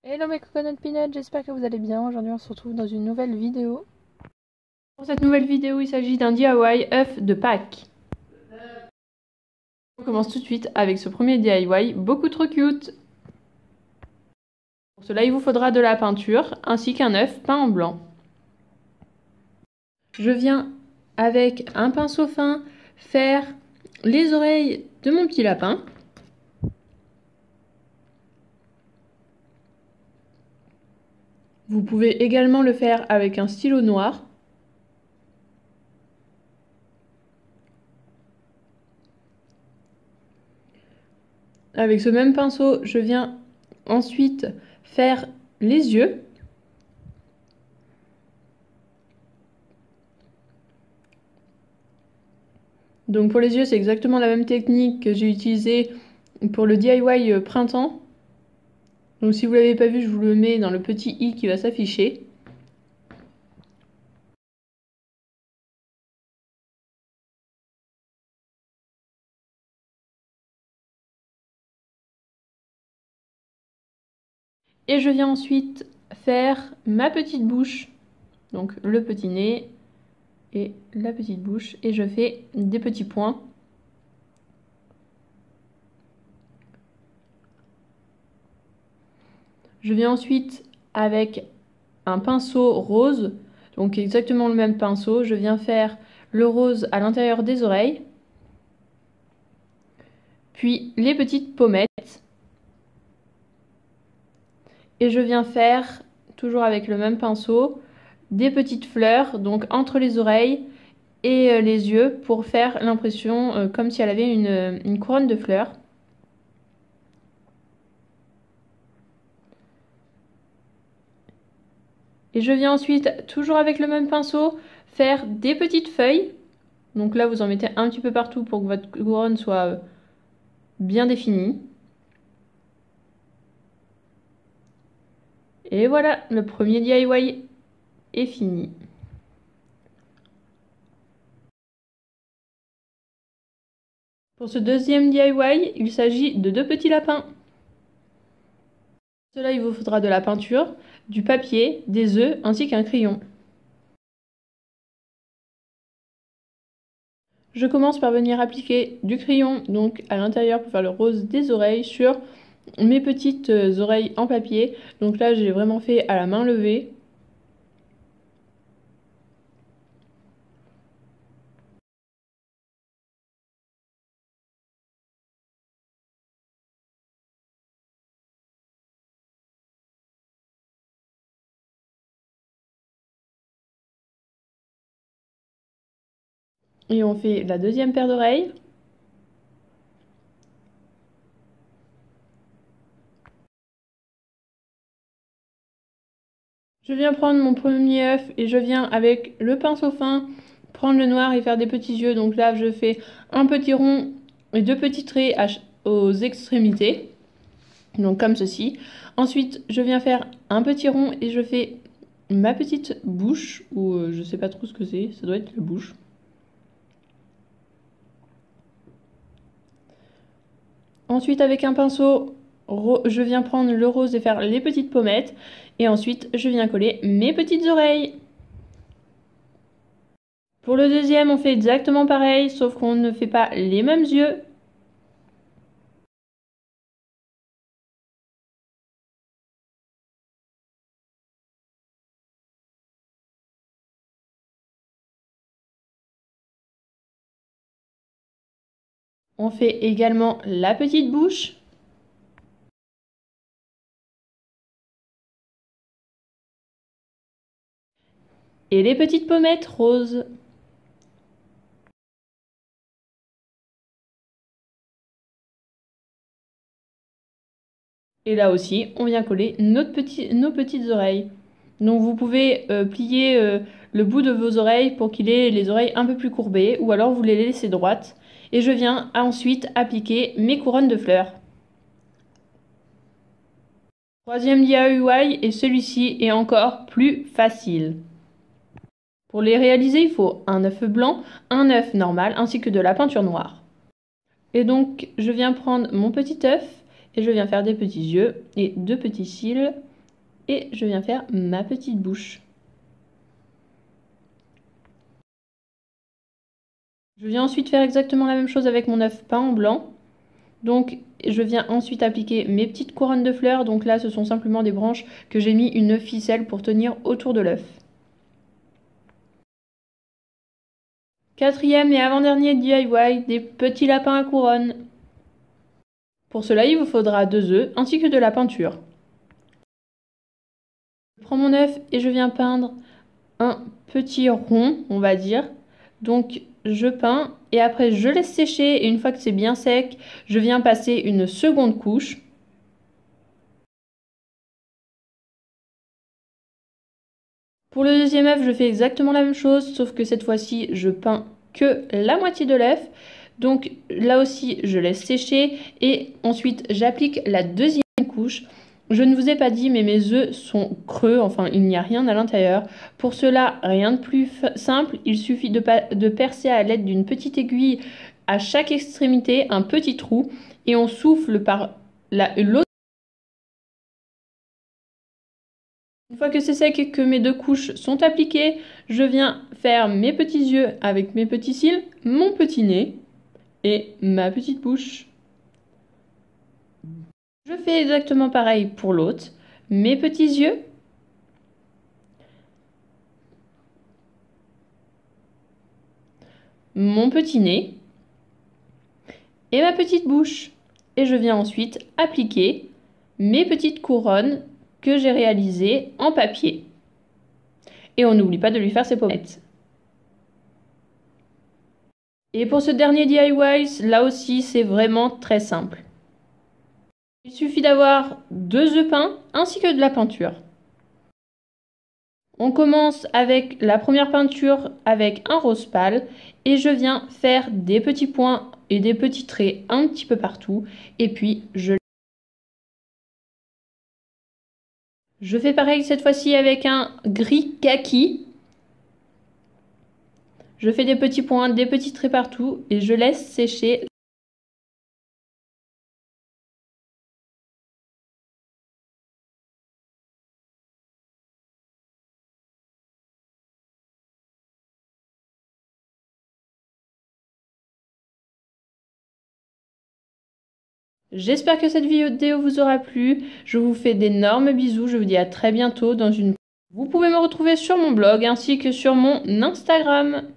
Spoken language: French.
Hello mes coconut peanuts, j'espère que vous allez bien. Aujourd'hui on se retrouve dans une nouvelle vidéo. Pour cette nouvelle vidéo, il s'agit d'un DIY œuf de Pâques. On commence tout de suite avec ce premier DIY, beaucoup trop cute. Pour cela, il vous faudra de la peinture ainsi qu'un œuf peint en blanc. Je viens avec un pinceau fin faire les oreilles de mon petit lapin. Vous pouvez également le faire avec un stylo noir. Avec ce même pinceau, je viens ensuite faire les yeux. Donc pour les yeux, c'est exactement la même technique que j'ai utilisée pour le DIY printemps. Donc si vous ne l'avez pas vu, je vous le mets dans le petit i qui va s'afficher. Et je viens ensuite faire ma petite bouche. Donc le petit nez et la petite bouche. Et je fais des petits points. Je viens ensuite avec un pinceau rose. Donc exactement le même pinceau. Je viens faire le rose à l'intérieur des oreilles. Puis les petites pommettes. Et je viens faire, toujours avec le même pinceau, des petites fleurs, donc entre les oreilles et les yeux, pour faire l'impression comme si elle avait une couronne de fleurs. Et je viens ensuite, toujours avec le même pinceau, faire des petites feuilles. Donc là, vous en mettez un petit peu partout pour que votre couronne soit bien définie. Et voilà, le premier DIY est fini. Pour ce deuxième DIY, il s'agit de deux petits lapins. Pour cela, il vous faudra de la peinture, du papier, des œufs ainsi qu'un crayon. Je commence par venir appliquer du crayon donc à l'intérieur pour faire le rose des oreilles sur mes petites oreilles en papier. Donc là, j'ai vraiment fait à la main levée. Et on fait la deuxième paire d'oreilles. Je viens prendre mon premier œuf et je viens avec le pinceau fin prendre le noir et faire des petits yeux. Donc là, je fais un petit rond et deux petits traits aux extrémités. Donc comme ceci. Ensuite, je viens faire un petit rond et je fais ma petite bouche, ou je sais pas trop ce que c'est, ça doit être la bouche. Ensuite, avec un pinceau, je viens prendre le rose et faire les petites pommettes. Et ensuite, je viens coller mes petites oreilles. Pour le deuxième, on fait exactement pareil, sauf qu'on ne fait pas les mêmes yeux. On fait également la petite bouche. Et les petites pommettes roses. Et là aussi, on vient coller nos petites oreilles. Donc vous pouvez plier le bout de vos oreilles pour qu'il ait les oreilles un peu plus courbées, ou alors vous les laissez droites. Et je viens ensuite appliquer mes couronnes de fleurs. Troisième DIY, et celui-ci est encore plus facile. Pour les réaliser, il faut un œuf blanc, un œuf normal, ainsi que de la peinture noire. Et donc, je viens prendre mon petit œuf, et je viens faire des petits yeux et deux petits cils. et je viens faire ma petite bouche. Je viens ensuite faire exactement la même chose avec mon œuf peint en blanc. Donc je viens ensuite appliquer mes petites couronnes de fleurs. Donc là ce sont simplement des branches que j'ai mis une ficelle pour tenir autour de l'œuf. Quatrième et avant-dernier DIY, des petits lapins à couronne. Pour cela il vous faudra 2 œufs ainsi que de la peinture. Je prends mon œuf et je viens peindre un petit rond, on va dire. Donc je peins et après je laisse sécher et une fois que c'est bien sec, je viens passer une seconde couche. Pour le deuxième œuf, je fais exactement la même chose, sauf que cette fois-ci, je peins que la moitié de l'œuf. Donc là aussi, je laisse sécher et ensuite j'applique la deuxième couche. Je ne vous ai pas dit, mais mes œufs sont creux, enfin il n'y a rien à l'intérieur. Pour cela, rien de plus simple, il suffit de percer à l'aide d'une petite aiguille à chaque extrémité un petit trou et on souffle par l'autre. Une fois que c'est sec et que mes 2 couches sont appliquées, je viens faire mes petits yeux avec mes petits cils, mon petit nez et ma petite bouche. Je fais exactement pareil pour l'autre. Mes petits yeux, mon petit nez et ma petite bouche. Et je viens ensuite appliquer mes petites couronnes que j'ai réalisées en papier. Et on n'oublie pas de lui faire ses pommettes. Et pour ce dernier DIY, là aussi c'est vraiment très simple. Il suffit d'avoir 2 œufs peints ainsi que de la peinture. On commence avec la première peinture avec un rose pâle et je viens faire des petits points et des petits traits un petit peu partout et puis je fais pareil cette fois-ci avec un gris kaki. Je fais des petits points, des petits traits partout et je laisse sécher. J'espère que cette vidéo vous aura plu. Je vous fais d'énormes bisous. Je vous dis à très bientôt dans une... Vous pouvez me retrouver sur mon blog ainsi que sur mon Instagram.